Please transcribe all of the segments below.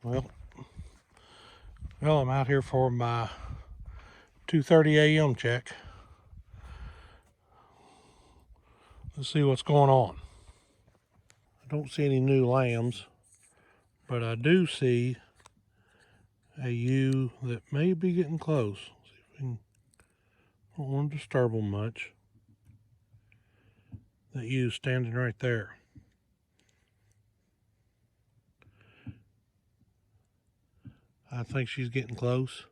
Well, I'm out here for my 2:30 a.m. check. Let's see what's going on. I don't see any new lambs, but I do see a ewe that may be getting close. See if we can, don't want to disturb them much. That ewe standing right there. I think she's getting close.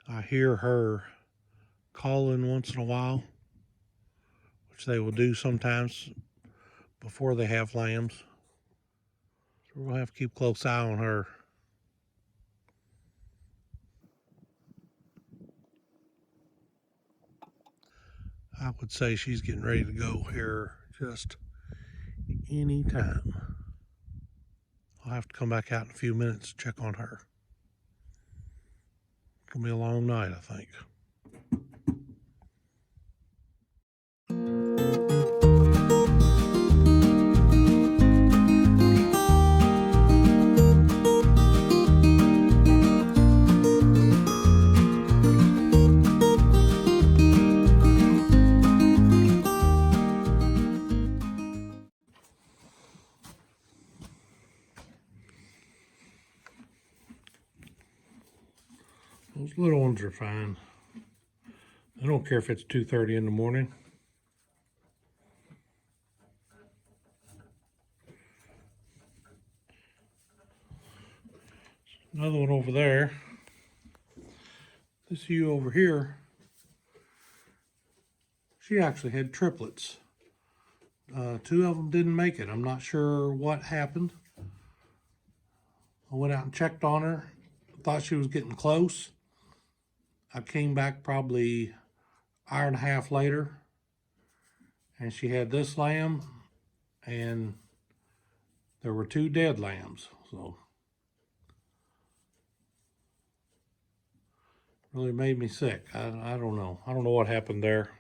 I hear her calling once in a while, which they will do sometimes before they have lambs. So we'll have to keep a close eye on her. I would say she's getting ready to go here just any time. I'll have to come back out in a few minutes to check on her. It's gonna be a long night, I think. Those little ones are fine. I don't care if it's 2:30 in the morning. Another one over there. This ewe over here, she actually had triplets. Two of them didn't make it. I'm not sure what happened. I went out and checked on her. Thought she was getting close. I came back probably an hour and a half later, and she had this lamb, and there were two dead lambs. So really made me sick. I don't know. I don't know what happened there.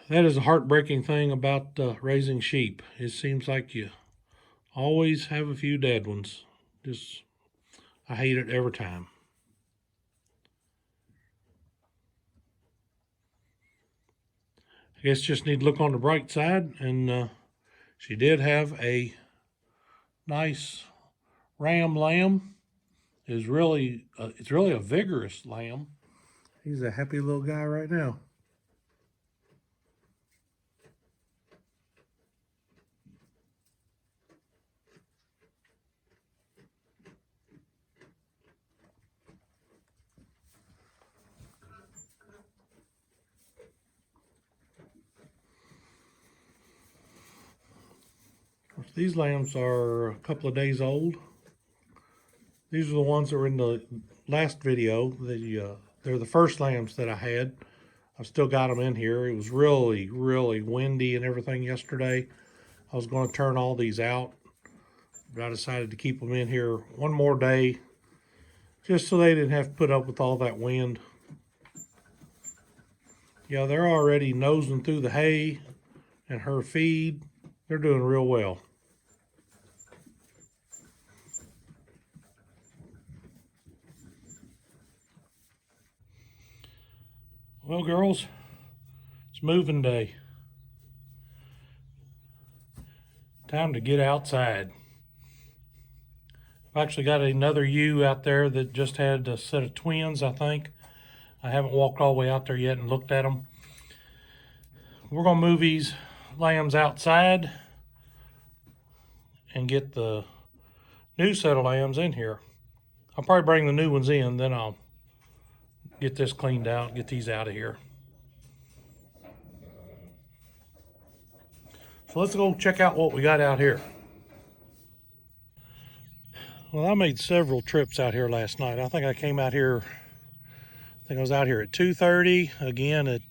That is a heartbreaking thing about raising sheep. It seems like you always have a few dead ones. Just, I hate it every time. I guess just need to look on the bright side, and she did have a nice ram lamb. It's really a vigorous lamb. He's a happy little guy right now. These lambs are a couple of days old. These are the ones that were in the last video. They're the first lambs that I had. I've still got them in here. It was really, really windy and everything yesterday. I was going to turn all these out, but I decided to keep them in here one more day just so they didn't have to put up with all that wind. Yeah, they're already nosing through the hay and her feed. They're doing real well. Well, girls, it's moving day. Time to get outside. I've actually got another ewe out there that just had a set of twins, I think. I haven't walked all the way out there yet and looked at them. We're going to move these lambs outside and get the new set of lambs in here. I'll probably bring the new ones in, then I'll get this cleaned out, get these out of here. So let's go check out what we got out here. Well, I made several trips out here last night. I think I came out here, I was out here at 2:30, again at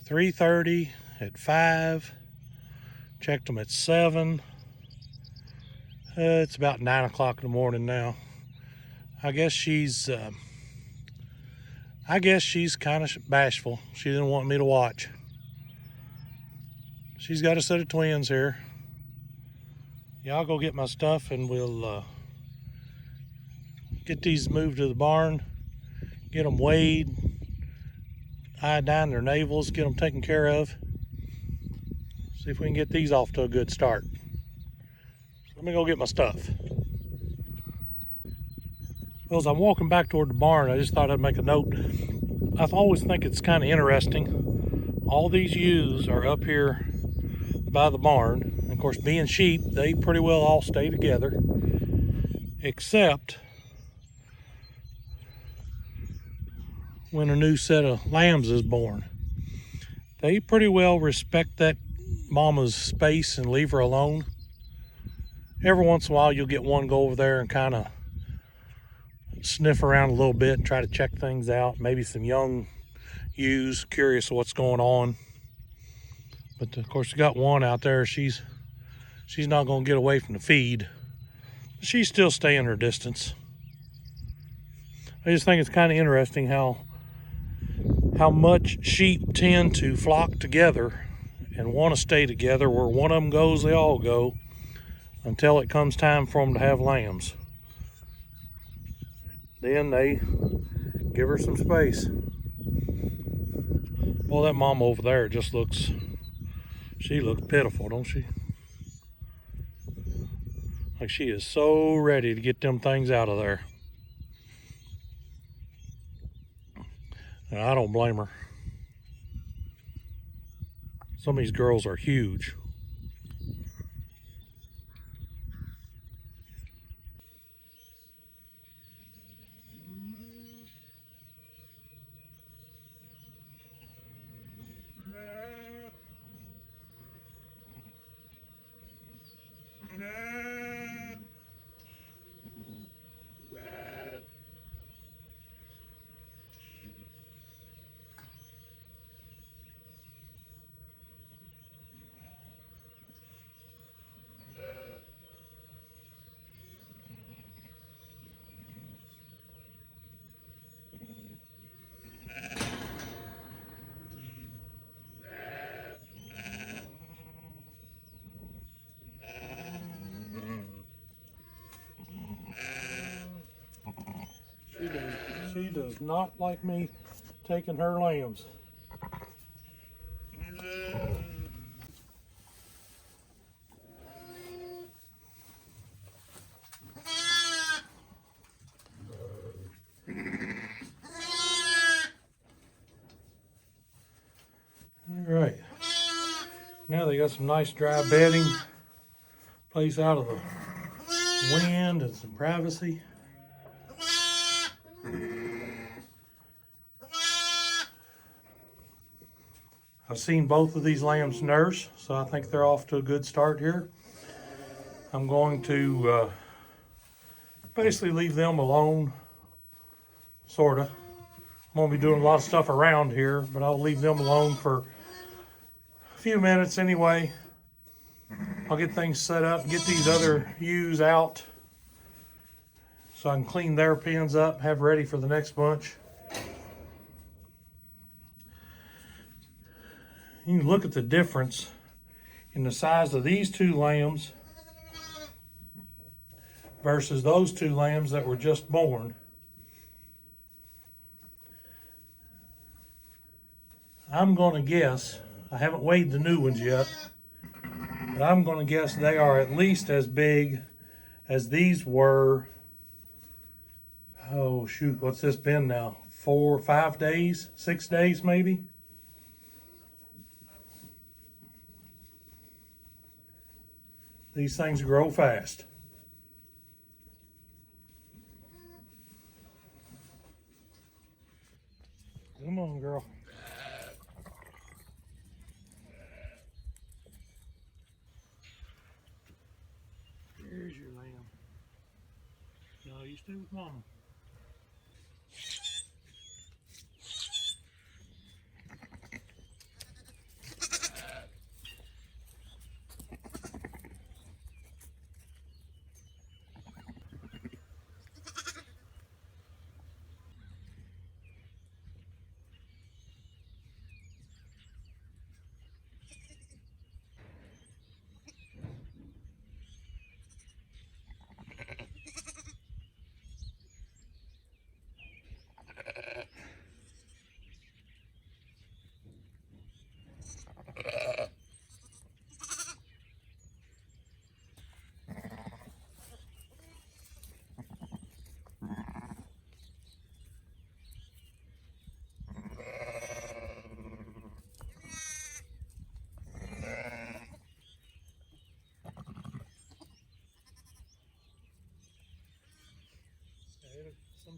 3:30, at 5, checked them at 7. It's about 9 o'clock in the morning now. I guess she's kind of bashful. She didn't want me to watch. She's got a set of twins here. Yeah, I'll go get my stuff and we'll get these moved to the barn, get them weighed, iodine their navels, get them taken care of. See if we can get these off to a good start. Let me go get my stuff. Well, as I'm walking back toward the barn, I just thought I'd make a note. I always think it's kind of interesting. All these ewes are up here by the barn. Of course, being sheep, they pretty well all stay together, except when a new set of lambs is born. They pretty well respect that mama's space and leave her alone. Every once in a while, you'll get one go over there and kind of sniff around a little bit and try to check things out. Maybe some young ewes curious what's going on. But of course, you got one out there. She's not going to get away from the feed. She's still staying her distance. I just think it's kind of interesting how much sheep tend to flock together and want to stay together. Where one of them goes, they all go, until it comes time for them to have lambs. Then they give her some space. Well, that mama over there just looks pitiful, don't she? Like she is so ready to get them things out of there. And I don't blame her. Some of these girls are huge. She does not like me taking her lambs. All right. Now they got some nice dry bedding, place out of the wind and some privacy. I've seen both of these lambs nurse, so I think they're off to a good start here. I'm going to basically leave them alone, sorta. I'm gonna be doing a lot of stuff around here, but I'll leave them alone for a few minutes anyway. I'll get things set up, get these other ewes out so I can clean their pens up, have ready for the next bunch. You can look at the difference in the size of these two lambs versus those two lambs that were just born. I'm going to guess, I haven't weighed the new ones yet, but I'm going to guess they are at least as big as these were. Oh shoot, what's this been now? 4 or 5 days, 6 days maybe? These things grow fast. Come on, girl. Here's your lamb. No, you stay with mama.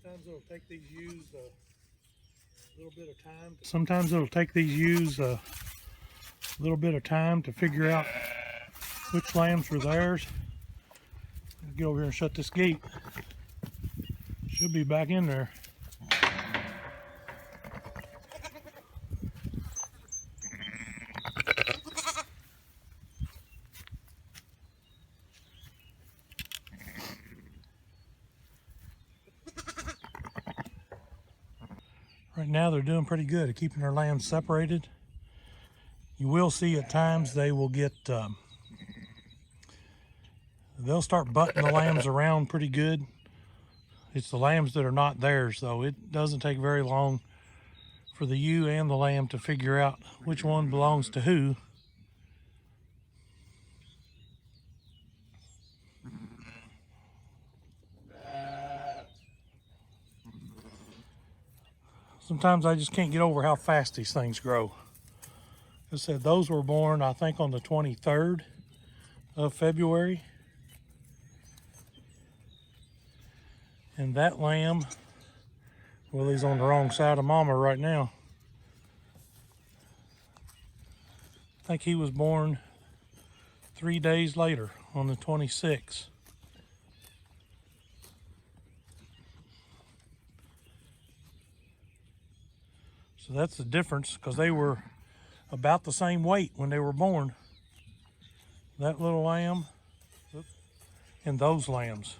Sometimes it'll take these ewes a little bit of time. Sometimes it'll take these ewes a little bit of time to figure out which lambs are theirs. I'll get over here and shut this gate. Should be back in there. Right now they're doing pretty good at keeping their lambs separated. You will see at times they will get, they'll start butting the lambs around pretty good. It's the lambs that are not theirs, though. It doesn't take very long for the ewe and the lamb to figure out which one belongs to who. Sometimes I just can't get over how fast these things grow. I said those were born, I think, on the 23rd of February. And that lamb, well, he's on the wrong side of mama right now. I think he was born 3 days later on the 26th. So that's the difference, because they were about the same weight when they were born. That little lamb and those lambs,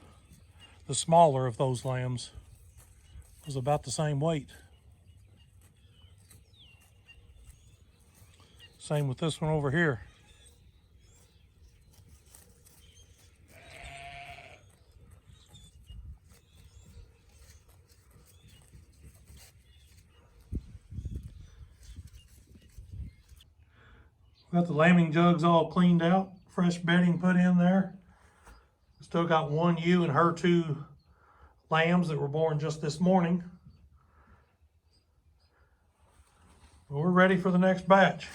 the smaller of those lambs, was about the same weight. Same with this one over here. Got the lambing jugs all cleaned out, fresh bedding put in there. Still got one ewe and her 2 lambs that were born just this morning. We're ready for the next batch.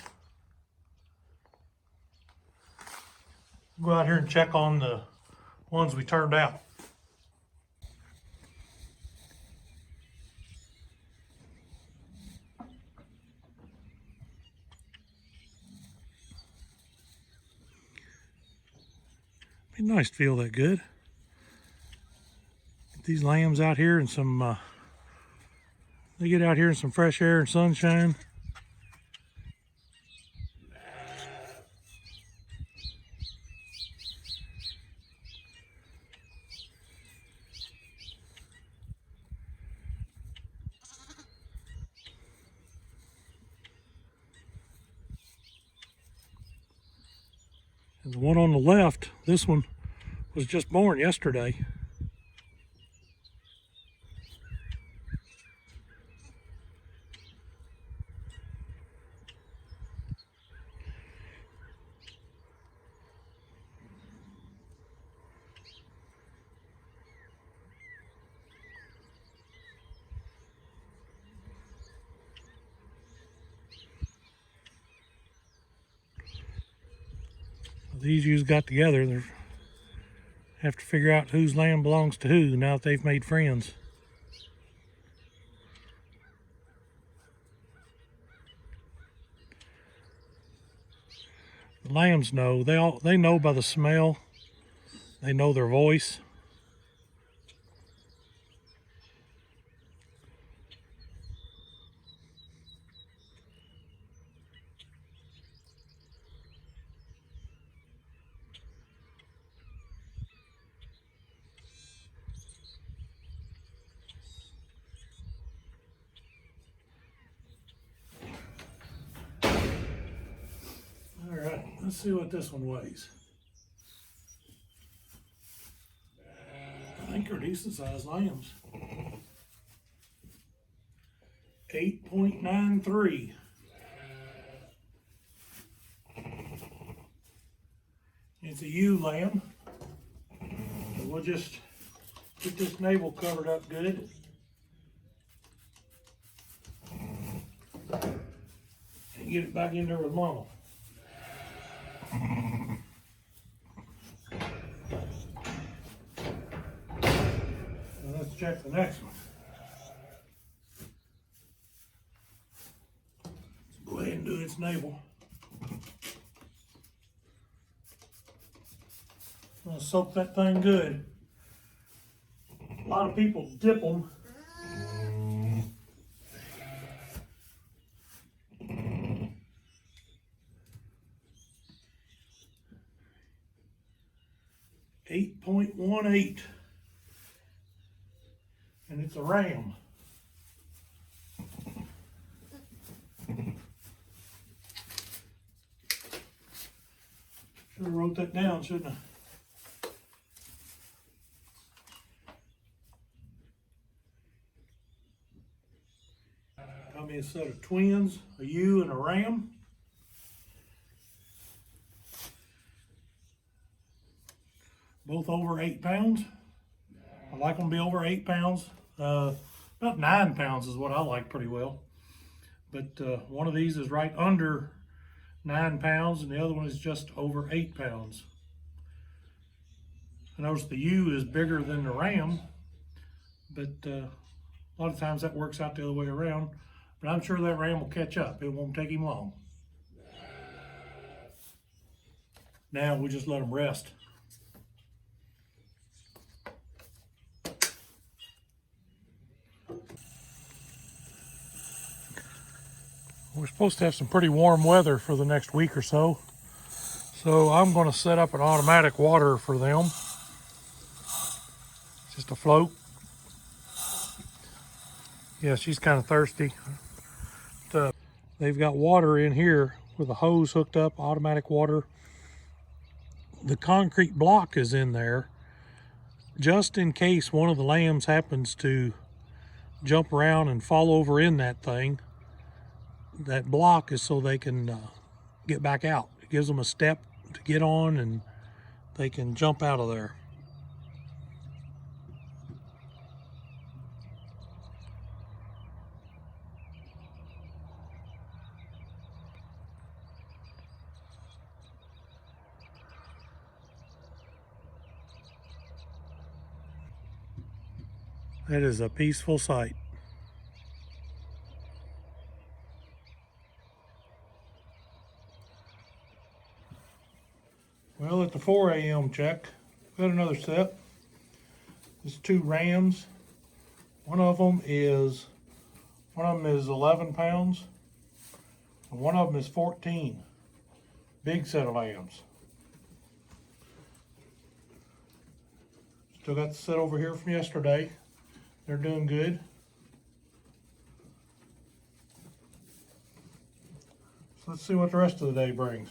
Go out here and check on the ones we turned out. Be nice to feel that good. Get these lambs out here in some, they get out here in some fresh air and sunshine. And the one on the left, this one was just born yesterday. These ewes got together. They have to figure out whose lamb belongs to who now that they've made friends. The lambs know. They know by the smell. They know their voice. Let's see what this one weighs. I think they're decent sized lambs. 8.93. It's a ewe lamb. So we'll just get this navel covered up good. And get it back in there with mama. Let's check the next one. navel. I'm gonna soak that thing good. A lot of people dip them. .18, and it's a ram. Should have wrote that down, shouldn't I? Got me a set of twins, a ewe and a ram. Both over 8 pounds. I like them to be over 8 pounds. About 9 pounds is what I like pretty well. But one of these is right under 9 pounds and the other one is just over 8 pounds. I notice the ewe is bigger than the ram, but a lot of times that works out the other way around. But I'm sure that ram will catch up. It won't take him long. Now we just let them rest. We're supposed to have some pretty warm weather for the next week or so. So I'm going to set up an automatic water for them. Just a float. Yeah, she's kind of thirsty. They've got water in here with a hose hooked up, automatic water. The concrete block is in there just in case one of the lambs happens to jump around and fall over in that thing. That block is so they can get back out. It gives them a step to get on and they can jump out of there. That is a peaceful sight. Well, at the 4 a.m. check, got another set. There's 2 rams. One of them is 11 pounds, and one of them is 14. Big set of lambs. Still got the set over here from yesterday. They're doing good. So let's see what the rest of the day brings.